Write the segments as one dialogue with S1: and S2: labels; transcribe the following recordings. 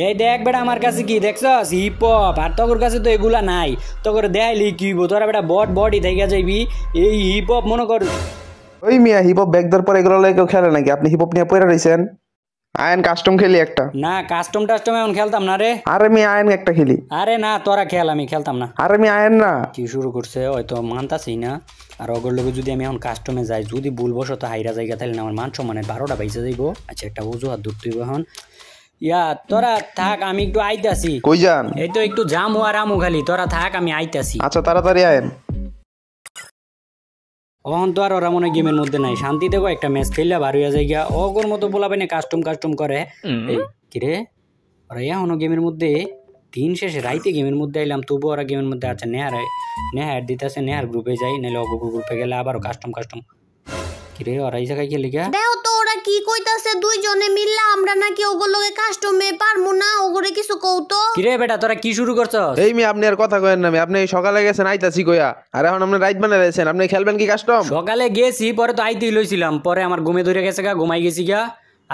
S1: এই দেখ বেটা আমার কাছে কি দেখছস হিপ হপ, আর তোর কাছে তো এগুলা নাই। তোর দেখাইলি কি তোরা বেটা বডি থেকে যাইবি। এই হিপ হপ মনে কর
S2: ওই মিয়া হিপ হপ ব্যাগ দেওয়ার পর এগুলো লাগে কেউ খেলে নাকি? আপনি হিপ হপ নিয়ে পড়ে রয়েছেন। আয়ন কাস্টম খেলি একটা।
S1: না কাস্টম টাস্টম এখন খেলতাম না রে।
S2: আরে আমি আয়ন একটা খেলি।
S1: আরে না তোরা খেল, আমি খেলতাম না।
S2: আরে আমি আয়ন না।
S1: কি শুরু করছে হয়তো মানতাছি না। আর অগর লোক যদি আমি এখন কাস্টমে যাই, যদি ভুলবশত হাইরা জায়গা তাহলে আমার মান সম্মানের 12টা বাইসে যাইবো। আচ্ছা একটা অজুহাত ধরতে হইব এখন। ইয়া তোরা থাক, আমি একটু আইতাছি।
S2: কই যান?
S1: এই তো একটু জামু আর আমু খালি, তোরা থাক আমি আইতাছি।
S2: আচ্ছা তাড়াতাড়ি আয়েন।
S1: অহন তো আর ওরা মনে গেমের মধ্যে নাই, শান্তি দেখো একটা ম্যাচ খেললে বার হইয়া যায় গিয়া। অগর মতো বলা পাই না কাস্টম করে। এই কিরে ওরা এখনো গেমের মধ্যে, দিন শেষে রাইতে গেমের মধ্যে আইলাম তবু ওরা গেমের মধ্যে। আচ্ছা নেহার দিতেছে, নেহার গ্রুপে যাই, নাহলে অগর গ্রুপে গেলে আবারও কাস্টম। কিরে ওরা এই জায়গায় খেলে গিয়া
S3: দেও তো ওরা কি কইতাছে দুইজনে মিললা আমরা নাকি ওগুলোকে কাস্টমে পারমু না, ওগুরে কিছু কওতো।
S1: কিরে বেটা তোরা কি শুরু করছস?
S2: এই মি আপনি আর কথা কয়েন না, আপনি সকালে গেছেন আইতাছি কইয়া, আর এখন আপনি রাইট বানাই দিয়েছেন। আপনি খেলবেন কি কাস্টম?
S1: সকালে গেছি, পরে তো আইতেই লইছিলাম, পরে আমার ঘুমে ধরে গেছে গা, ঘুমাই গেছি গা।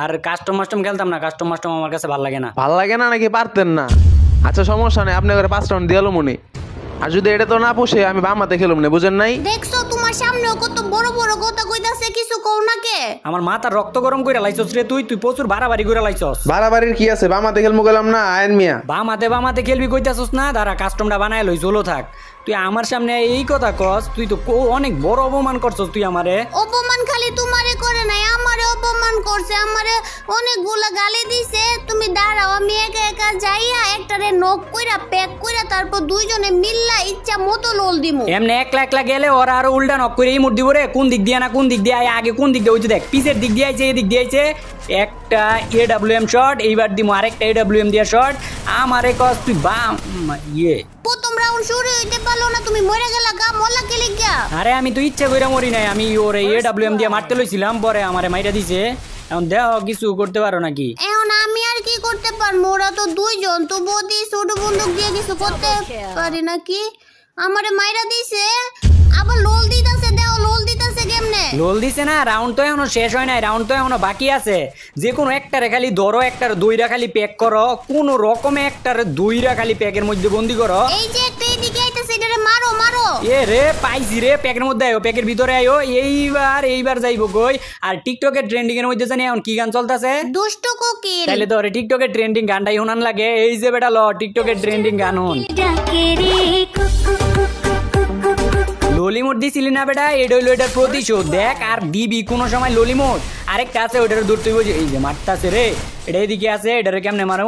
S1: আর কাস্টম খেলতাম না, কাস্টম আমার কাছে ভালো লাগে না।
S2: ভাল লাগে না নাকি পারতেন না? আচ্ছা সমস্যা নেই, আপনি করে 5 রাউন্ড দিয়ালো মনে। আর যদি এটা তো না পোষে আমি বাম হাতে খেলুম না, বুঝেন নাই?
S3: দেখছো তোমার সামনে কত বড় বড় কথা কইতাছে, কিছু কও না কে?
S1: আমার মাথা রক্ত গরম কইরা লাইছস রে তুই প্রচুর বাড়াবাড়ি কইরা লাইছস।
S2: বাড়াবাড়ির কি আছে? বাম হাতে খেলমু গেলাম না আয়ন মিয়া।
S1: বাম হাতে খেলবি কইতাছস না? দাঁড়া কাস্টমটা বানায় লই, চলো থাক। তুই আমার সামনে এই কথা কস, তুই তো অনেক বড় অপমান করছস তুই আমারে।
S3: অপমান খালি তোমারে করে নাই, আমারে অপমান করছে, আমারে অনেকগুলা গালি দিছে। তুমি দাঁড়াও, আমি একা একা যাইয়া একটারে নক কইরা প্যাক কইরা তারপর দুইজনে মিললা ইচ্ছা মতো লোল দিমু।
S1: এমনি একলা গেলে ওরা আরো উল্টা নক করে এই মুড দিব রে। কোন দিক দিয়ে না কোন দিক দিয়ে আয়, আগে কোন দিক দিয়ে ওই যে দেখ পিছের দিক দিয়ে আইছে, এই দিক দিয়ে আইছে। একটা AWM শট, এইবার দিমু আরেকটা AWM দিয়া শট। আমারে কস তুই বাম ইয়ে।
S3: প্রথম রাউন্ড শুরু হইতে পারলো না, তুমি মরে গেলা গা, মলা কে লিগা?
S1: আরে আমি তো ইচ্ছা কইরা মরি নাই, আমি ওরে AWM দিয়ে মারতে লইছিলাম, পরে আমারে মাইরা দিছে। এখন দেখো কিছু করতে পারো নাকি?
S3: এখন আমি আর কি করতে পারবো? ওরা তো দুইজন, তো বদি ছোট বন্দুক দিয়ে কিছু করতে পারি নাকি? আমারে মাইরা দিছে, আবার লোল দিতাছে। দেও লোল দিতাছে কেমনে?
S1: লোল দিছে না, রাউন্ড তো এখনো শেষ হয় নাই, রাউন্ড তো এখনো বাকি আছে। যে কোনো একটারে খালি ধরো, একটার দুইরা খালি প্যাক করো, কোন রকমে একটার দুইরা খালি প্যাকের মধ্যে বন্দি করো।
S3: এই যে একটা এদিকে আইতাছে, এটারে মারো মারো।
S1: এ রে পাইছি রে, প্যাকের মধ্যে আয়ো, প্যাকের ভিতরে আয়ো। এইবার যাইবো কই? আর টিকটকের ট্রেন্ডিং এর মধ্যে জানি এখন কি গান চলতেছে?
S3: দুষ্ট কোকিল।
S1: তাইলে তো টিকটকের ট্রেন্ডিং গানটাই শোনান লাগে। এই যে বেটা ল টিকটকের ট্রেন্ডিং গান হন। ললিমোট দিছিলি না বেটা, এটা হইলো এটার প্রতিশোধ। দেখ আর দিবি কোনো সময় ললিমোট। আরেকটা আছে ওটার দূর তুই, এই যে মারতাছে রে, এটা এদিকে আছে, এটারে কেমনে মারো?